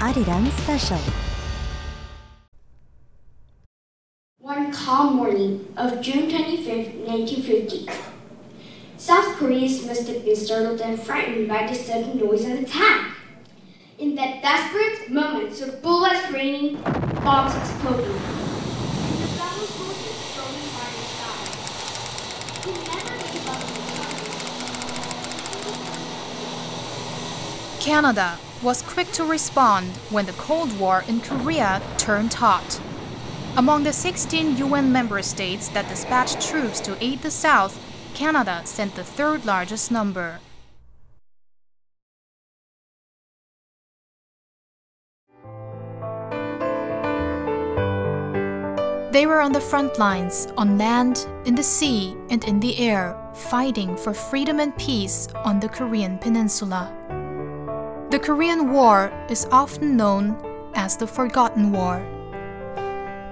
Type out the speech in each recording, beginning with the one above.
Arirang Special. One calm morning of June 25, 1950, South Koreans must have been startled and frightened by the sudden noise and attack. In that desperate moment, so bullets raining, bombs exploding, and the fellow soldiers strolling by their side, who never gave up on the Canada was quick to respond when the Cold War in Korea turned hot. Among the 16 UN member states that dispatched troops to aid the South, Canada sent the third largest number. They were on the front lines, on land, in the sea, and in the air, fighting for freedom and peace on the Korean peninsula. The Korean War is often known as the Forgotten War.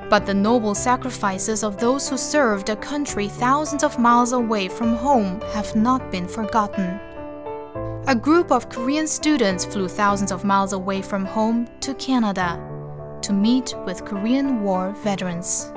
But the noble sacrifices of those who served a country thousands of miles away from home have not been forgotten. A group of Korean students flew thousands of miles away from home to Canada to meet with Korean War veterans.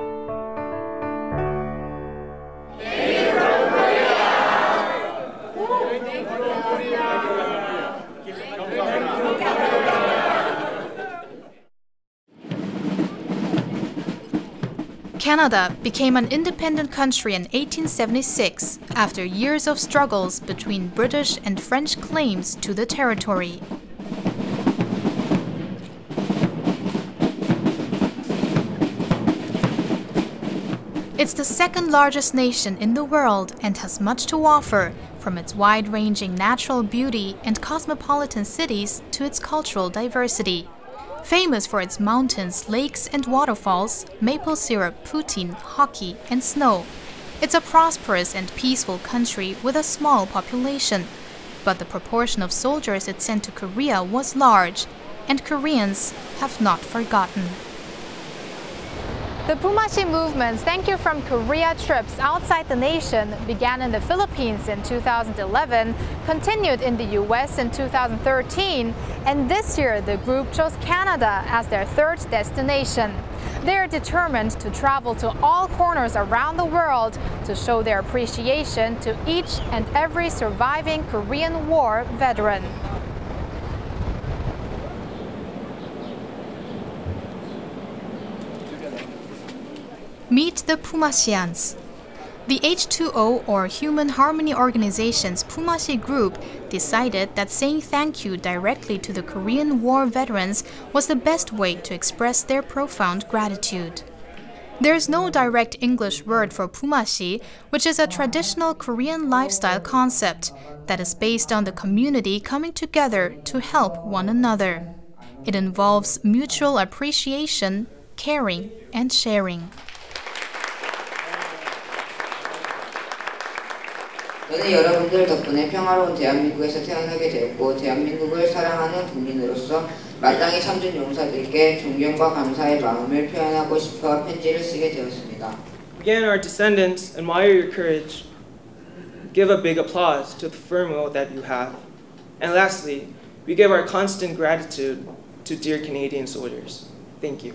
Canada became an independent country in 1876 after years of struggles between British and French claims to the territory. It's the second largest nation in the world and has much to offer, from its wide-ranging natural beauty and cosmopolitan cities to its cultural diversity. Famous for its mountains, lakes, and waterfalls, maple syrup, poutine, hockey, and snow, it's a prosperous and peaceful country with a small population. But the proportion of soldiers it sent to Korea was large, and Koreans have not forgotten. The Pumassi movement's Thank You from Korea trips outside the nation began in the Philippines in 2011, continued in the US in 2013, and this year the group chose Canada as their third destination. They are determined to travel to all corners around the world to show their appreciation to each and every surviving Korean War veteran. Meet the Pumassians. The H2O, or Human Harmony Organization's Pumassi group, decided that saying thank you directly to the Korean War veterans was the best way to express their profound gratitude. There is no direct English word for Pumassi, which is a traditional Korean lifestyle concept that is based on the community coming together to help one another. It involves mutual appreciation, caring, and sharing. 저는 여러분들 덕분에 평화로운 대한민국에서 태어나게 되었고 대한민국을 사랑하는 국민으로서 마땅히 참전용사들에게 존경과 감사의 마음을 표현하고 싶어 편지를 쓰게 되었습니다. Again, our descendants admire your courage. Give a big applause to the firm will that you have. And lastly, we give our constant gratitude to dear Canadian soldiers. Thank you.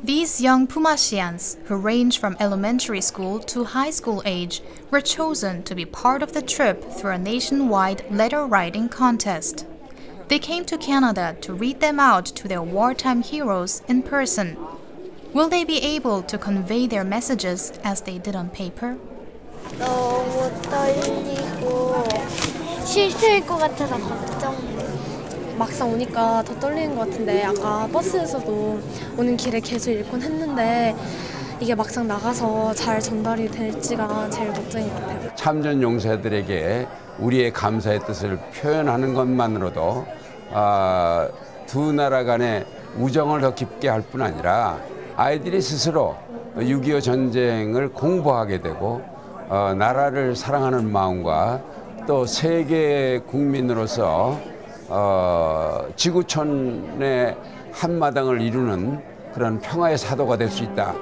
These young Pumassians, who range from elementary school to high school age, were chosen to be part of the trip through a nationwide letter-writing contest. They came to Canada to read them out to their wartime heroes in person. Will they be able to convey their messages as they did on paper? 너무 떨리고 실수일 것 같아서 걱정. 막상 오니까 더 떨리는 것 같은데 아까 버스에서도 오는 길에 계속 읽곤 했는데 이게 막상 나가서 잘 전달이 될지가 제일 걱정인 것 같아요. 참전용사들에게 우리의 감사의 뜻을 표현하는 것만으로도 두 나라 간의 우정을 더 깊게 할 뿐 아니라 아이들이 스스로 6.25 전쟁을 공부하게 되고 나라를 사랑하는 마음과 또 세계 국민으로서 지구촌의 한마당을 이루는 그런 평화의 사도가 될 수 있다.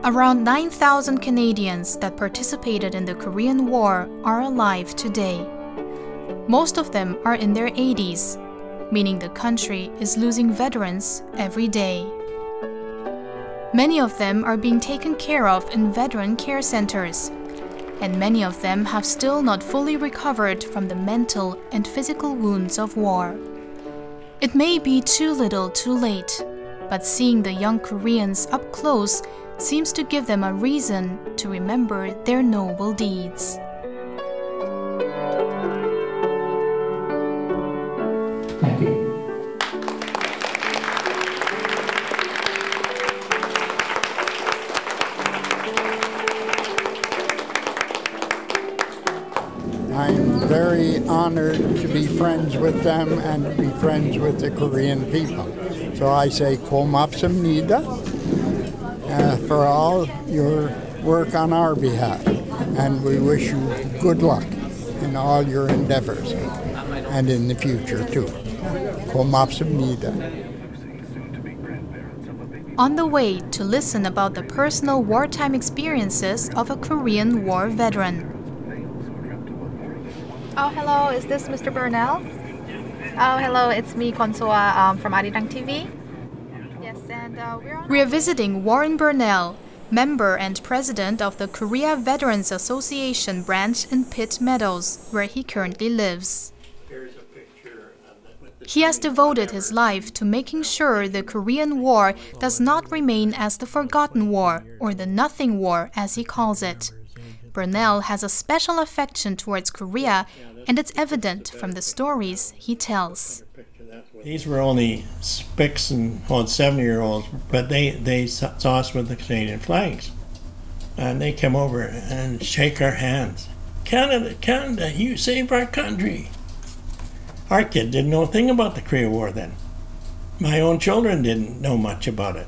Around 9,000 Canadians that participated in the Korean War are alive today. Most of them are in their 80s, meaning the country is losing veterans every day. Many of them are being taken care of in veteran care centers, and many of them have still not fully recovered from the mental and physical wounds of war. It may be too little too late, but seeing the young Koreans up close seems to give them a reason to remember their noble deeds. Thank you. I'm very honored to be friends with them and to be friends with the Korean people. So I say 고맙습니다 for all your work on our behalf, and we wish you good luck in all your endeavors and in the future too. 고맙습니다. On the way to listen about the personal wartime experiences of a Korean War veteran. Oh, hello, is this Mr. Burnell? Oh, hello, it's me, Consoa, from Arirang TV. Yes, and we are visiting Warren Burnell, member and president of the Korea Veterans Association branch in Pitt Meadows, where he currently lives. He has devoted his life to making sure the Korean War does not remain as the forgotten war, or the nothing war as he calls it. Burnell has a special affection towards Korea, and it's evident from the stories he tells. These were only spics and 70-year-olds, but they saw us with the Canadian flags. And they came over and shake our hands. Canada, Canada, you saved our country. Our kid didn't know a thing about the Korea War then. My own children didn't know much about it.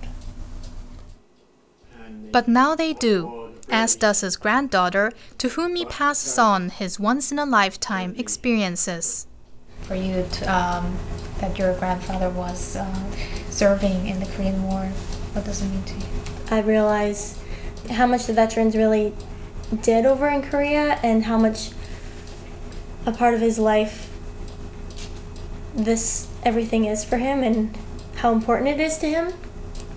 But now they do, as does his granddaughter, to whom he passes on his once-in-a-lifetime experiences. For you, that your grandfather was serving in the Korean War, what does it mean to you? I realize how much the veterans really did over in Korea and how much a part of his life everything is for him and how important it is to him,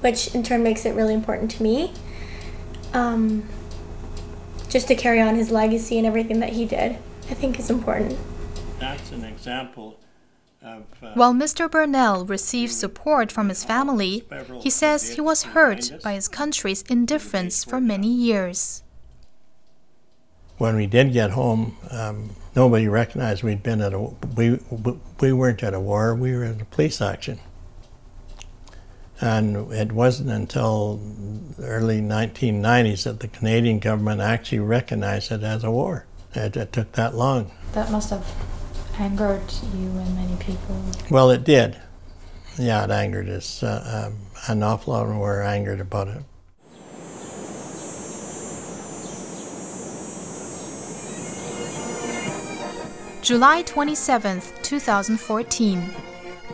which in turn makes it really important to me. Just to carry on his legacy and everything that he did, I think is important. That's an example of... While Mr. Burnell receives support from his family, he says he was hurt by his country's indifference for many years. When we did get home, nobody recognized we'd been at we weren't at a war, we were at a police action. And it wasn't until the early 1990s that the Canadian government actually recognized it as a war. It took that long. That must have angered you and many people. Well, it did. Yeah, it angered us. An awful lot of them were angered about it. July 27th, 2014.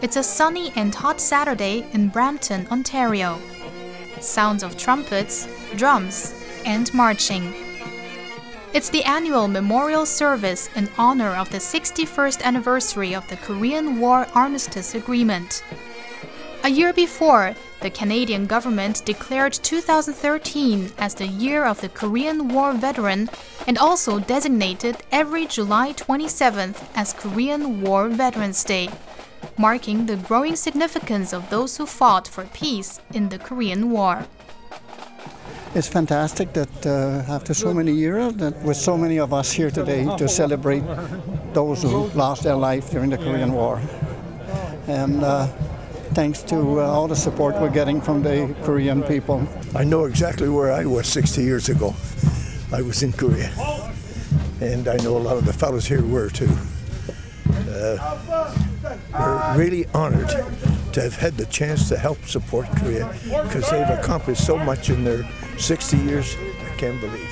It's a sunny and hot Saturday in Brampton, Ontario. Sounds of trumpets, drums, and marching. It's the annual memorial service in honor of the 61st anniversary of the Korean War Armistice Agreement. A year before, the Canadian government declared 2013 as the year of the Korean War veteran and also designated every July 27th as Korean War Veterans Day, marking the growing significance of those who fought for peace in the Korean War. It's fantastic that after so many years, that with so many of us here today to celebrate those who lost their life during the Korean War. And thanks to all the support we're getting from the Korean people. I know exactly where I was 60 years ago. I was in Korea. And I know a lot of the fellows here were too. We're really honored to have had the chance to help support Korea because they've accomplished so much in their 60 years, I can't believe.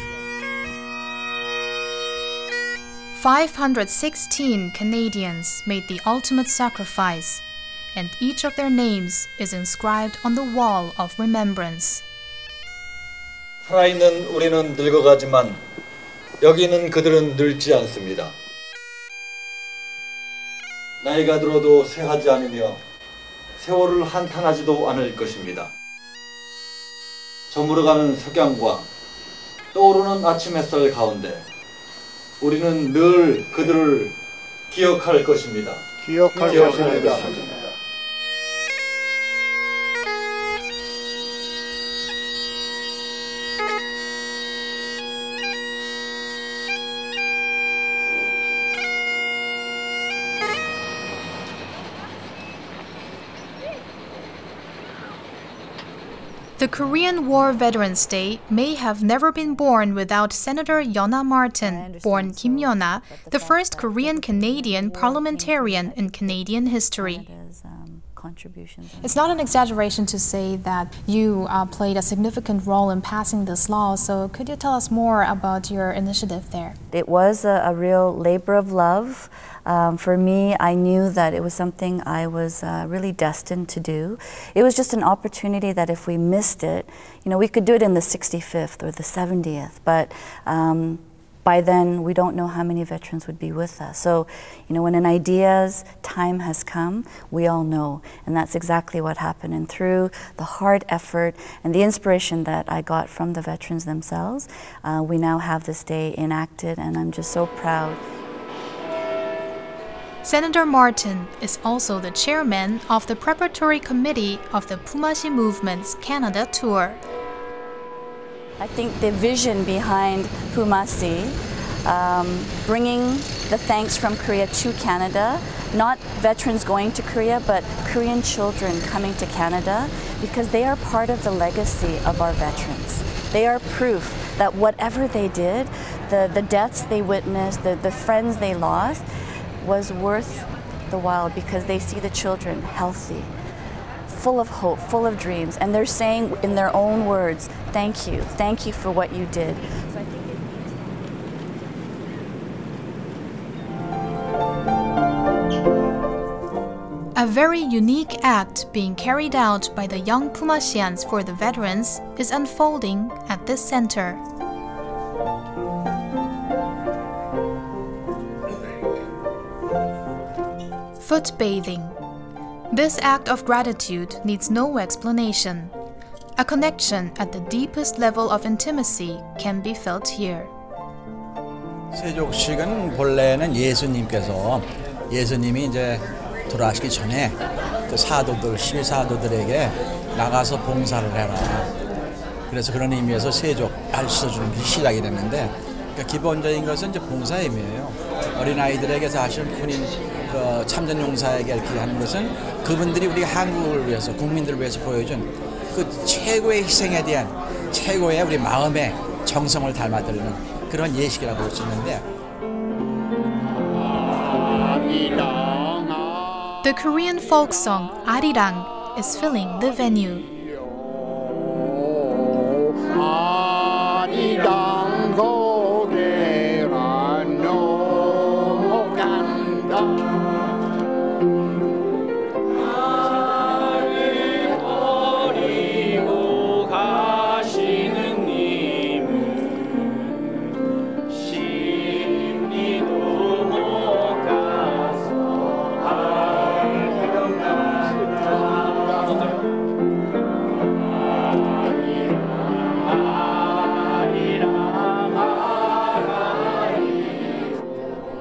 516 Canadians made the ultimate sacrifice, and each of their names is inscribed on the wall of remembrance. 살아있는 우리는 늙어가지만 여기 있는 그들은 늙지 않습니다. 나이가 들어도 쇠하지 않으며 세월을 한탄하지도 않을 것입니다. 저물어가는 석양과 떠오르는 아침 햇살 가운데 우리는 늘 그들을 기억할 것입니다. 기억할 것입니다. The Korean War Veterans Day may have never been born without Senator Yeona Martin, born Kim Yeona, the first Korean-Canadian parliamentarian in Canadian history. It's not an exaggeration to say that you played a significant role in passing this law, so could you tell us more about your initiative there? It was a real labor of love. For me, I knew that it was something I was really destined to do. It was just an opportunity that if we missed it, you know, we could do it in the 65th or the 70th, but by then we don't know how many veterans would be with us. So, you know, when an idea's time has come, we all know, and that's exactly what happened. And through the hard effort and the inspiration that I got from the veterans themselves, we now have this day enacted, and I'm just so proud. Senator Martin is also the chairman of the preparatory committee of the Pumassi Movement's Canada tour. I think the vision behind Pumassi, bringing the thanks from Korea to Canada, not veterans going to Korea, but Korean children coming to Canada, because they are part of the legacy of our veterans. They are proof that whatever they did, the deaths they witnessed, the friends they lost, was worth the while, because they see the children healthy, full of hope, full of dreams, and they're saying in their own words, thank you for what you did. So I think a very unique act being carried out by the young Pumassians for the veterans is unfolding at this center. Foot bathing. This act of gratitude needs no explanation. A connection at the deepest level of intimacy can be felt here. 세족식은 본래는 예수님이 이제 돌아가시기 전에 그 사도들, 12사도들에게 나가서 봉사를 해라. 그래서 그런 의미에서 세족 알려주는 것이 시작이 됐는데, 그러니까 기본적인 것은 이제 봉사임이에요. 어린아이들에게 사실은 군인 참전용사에게 이렇게 하는 것은 그분들이 우리 한국을 위해서, 국민들을 위해서 보여준 그 최고의 희생에 대한 최고의 우리 마음의 정성을 담아드리는 그런 예식이라고 볼 수 있는데. The Korean folk song Arirang is filling the venue.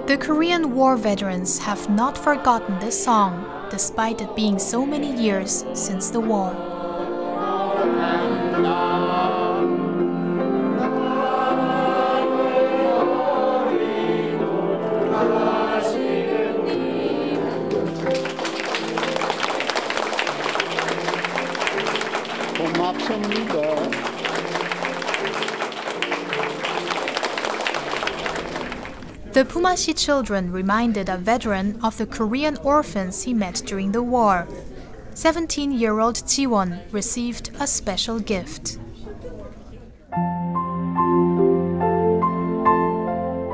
The Korean War veterans have not forgotten this song, despite it being so many years since the war. The Pumassi children reminded a veteran of the Korean orphans he met during the war. 17-year-old Jiwon received a special gift.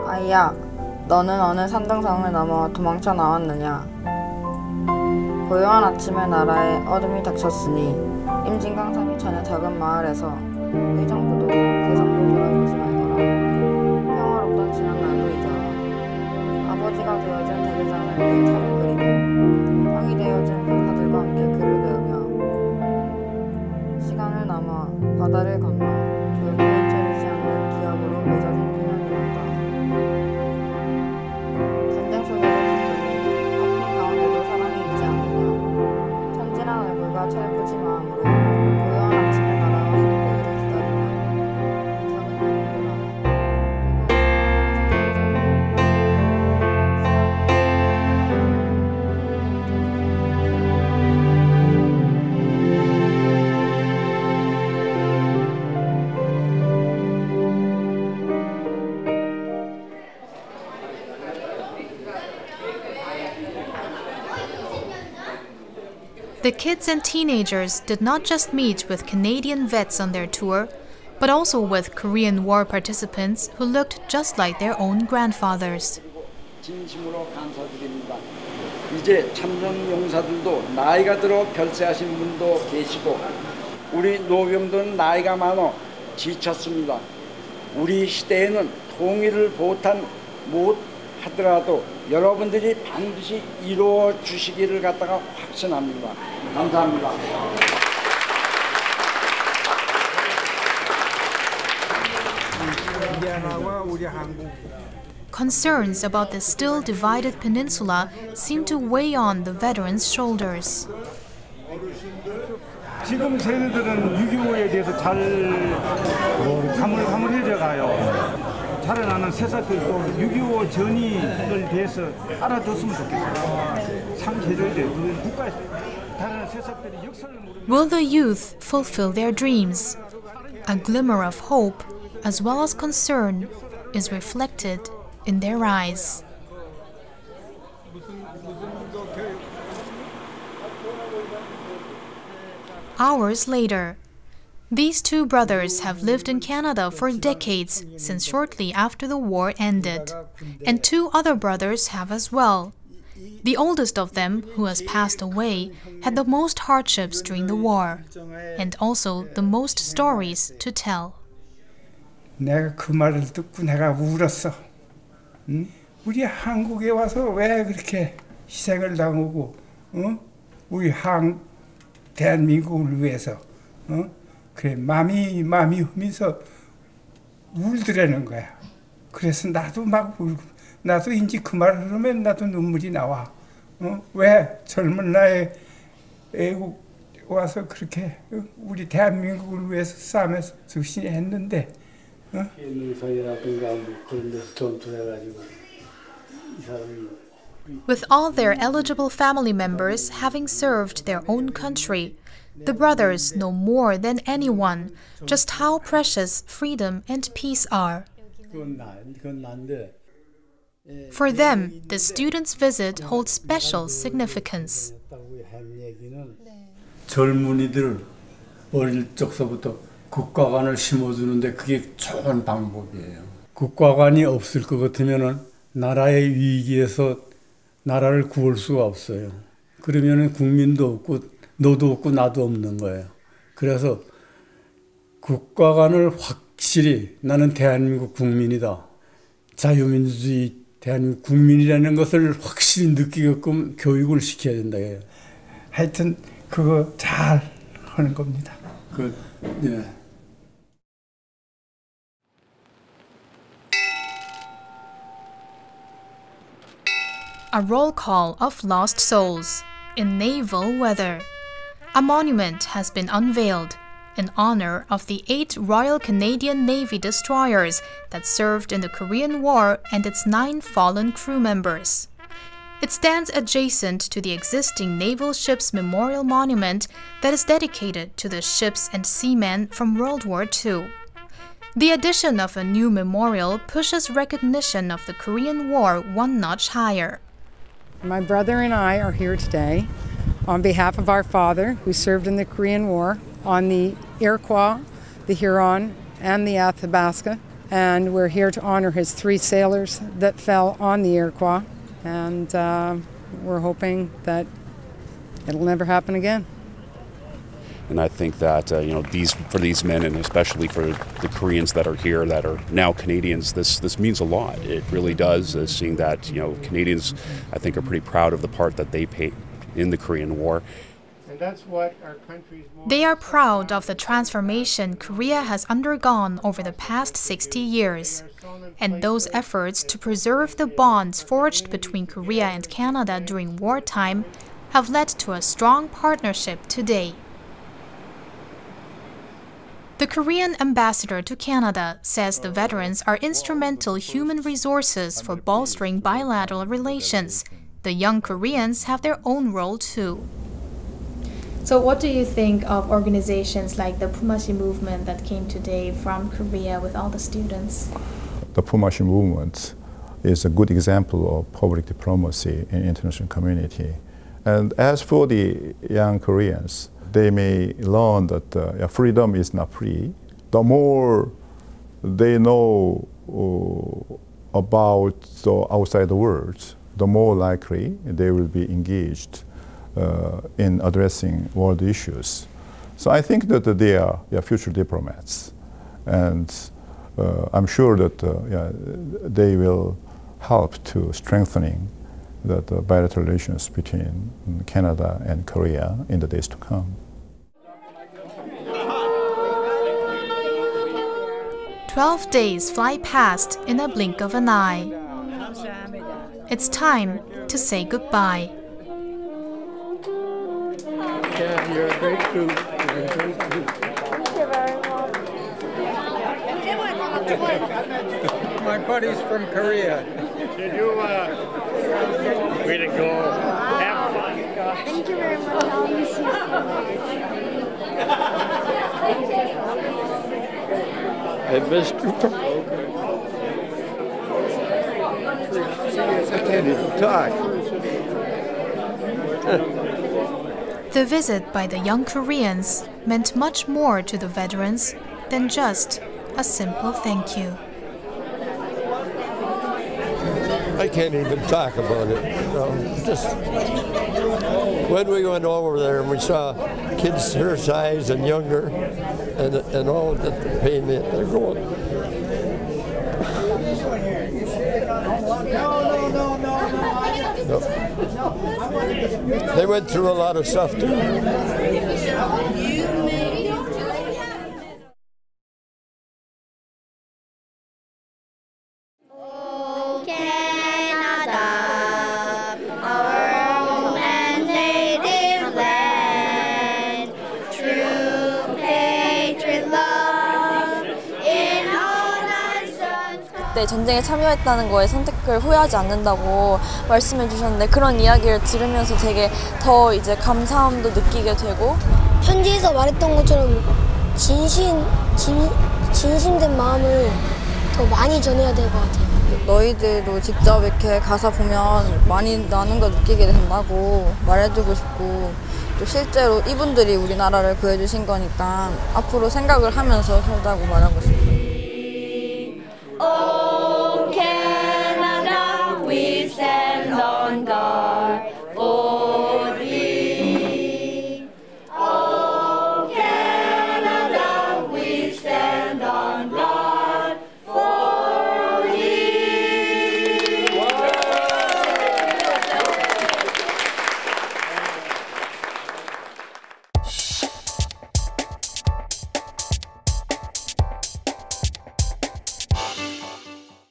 아이야, 너는 어느 산등성을 넘어 도망쳐 나왔느냐? 고요한 아침의 나라에 어둠이 닥쳤으니 임진강삼이 전에 작은 마을에서 의정부도 대성도 돌아보지 말거라. 평화롭던 지난 날도 잊어라. 아버지가 되어준 대대장을 위해 차를 끓이고 형이 되어준 병사들과 함께 글을 배우며 시간을 넘어 바다를 건너 결코 잊혀지지 않는 기억으로 맺어진 인연이 난다. 전쟁 속에도 기쁨이, 아픔 가운데도 사랑이 있지 않느냐. 천진한 얼굴과 철부지 마음으로 고요한 아침의 나라와 행복이를 기다리며 작은 눈물로 The kids and teenagers did not just meet with Canadian vets on their tour, but also with Korean War participants who looked just like their own grandfathers. 진심으로 감사드립니다. 이제 참전용사들도 나이가 들어 별세하신 분도 계시고 우리 노병들은 나이가 많아 지쳤습니다. 우리 시대에는 통일을 못 하더라도 여러분들이 반드시 이루어 주시기를 갖다가 확신합니다. 감사합니다. Concerns about the still divided peninsula seem to weigh on the veterans' shoulders. 지금 세대들은 6.25에 대해서 잘 가물가물해져 가요. 자라나는 새싹들도 6.25 전의에 대해서 알아줬으면 좋겠어요. 상기해줘야 돼요. 국가에서 다른 새싹들이 역사를 모르는. Will the youth fulfill their dreams? A glimmer of hope, as well as concern, is reflected in their eyes. Hours later, these two brothers have lived in Canada for decades since shortly after the war ended, and two other brothers have as well. The oldest of them, who has passed away, had the most hardships during the war, and also the most stories to tell. 내가 그 말을 듣고 내가 울었어. 응? 우리 한국에 와서 왜 그렇게 희생을 당하고, 우리 대한민국을 위해서, 그래 마음이 흐면서 울더라는 거야. 그래서 나도 막 울고, 나도 이제 그 말을 하면 나도 눈물이 나와. 왜 젊은 나이에 애국 와서 그렇게 우리 대한민국을 위해서 싸움에서 적신이 했는데. With all their eligible family members having served their own country, the brothers know more than anyone just how precious freedom and peace are. For them, the students' visit holds special significance. 젊은이들 어릴 적서부터 국가관을 심어주는데 그게 좋은 방법이에요. 국가관이 없을 것 같으면은 나라의 위기에서 나라를 구할 수가 없어요. 그러면은 국민도 없고 너도 없고 나도 없는 거예요. 그래서 국가관을 확실히 나는 대한민국 국민이다. 자유민주주의 대한민국 국민이라는 것을 확실히 느끼게끔 교육을 시켜야 된다. 하여튼 그거 잘 하는 겁니다. 예. A roll call of lost souls in naval weather. A monument has been unveiled in honor of the 8 Royal Canadian Navy destroyers that served in the Korean War and its 9 fallen crew members. It stands adjacent to the existing Naval Ships Memorial Monument that is dedicated to the ships and seamen from World War II. The addition of a new memorial pushes recognition of the Korean War one notch higher. My brother and I are here today on behalf of our father, who served in the Korean War, on the Iroquois, the Huron, and the Athabasca. And we're here to honor his 3 sailors that fell on the Iroquois. And we're hoping that it'll never happen again. And I think that for these men, and especially for the Koreans that are here, that are now Canadians, this means a lot. It really does. Seeing that Canadians, I think, are pretty proud of the part that they played in the Korean War. And that's what our country's more. They are proud of the transformation Korea has undergone over the past 60 years, and those efforts to preserve the bonds forged between Korea and Canada during wartime have led to a strong partnership today. The Korean ambassador to Canada says the veterans are instrumental human resources for bolstering bilateral relations. The young Koreans have their own role too. So what do you think of organizations like the Pumassi movement that came today from Korea with all the students? The Pumassi movement is a good example of public diplomacy in international community. And as for the young Koreans, they may learn that freedom is not free. The more they know about the outside world, the more likely they will be engaged in addressing world issues. So I think that they are future diplomats, and I'm sure that they will help to strengthening the bilateral relations between Canada and Korea in the days to come. 12 days fly past in a blink of an eye. It's time to say goodbye. Yeah, you're a great group. You're a great group. Thank you very much. My buddy's from Korea. Did you, way to go. Have fun. Thank you very much. I'll miss you so I missed you. I can't even talk. The visit by the young Koreans meant much more to the veterans than just a simple thank you. I can't even talk about it. Just when we went over there and we saw kids her size and younger, and all that the pain that they're going. No. They went through a lot of stuff too. 그때 전쟁에 참여했다는 거에 선택을 후회하지 않는다고 말씀해 주셨는데 그런 이야기를 들으면서 되게 더 이제 감사함도 느끼게 되고 편지에서 말했던 것처럼 진심된 마음을 더 많이 전해야 될 것 같아요. 너희들도 직접 이렇게 가사 보면 많이 나는 걸 느끼게 된다고 말해주고 싶고 또 실제로 이분들이 우리나라를 구해주신 거니까 앞으로 생각을 하면서 살자고 말하고 싶어요.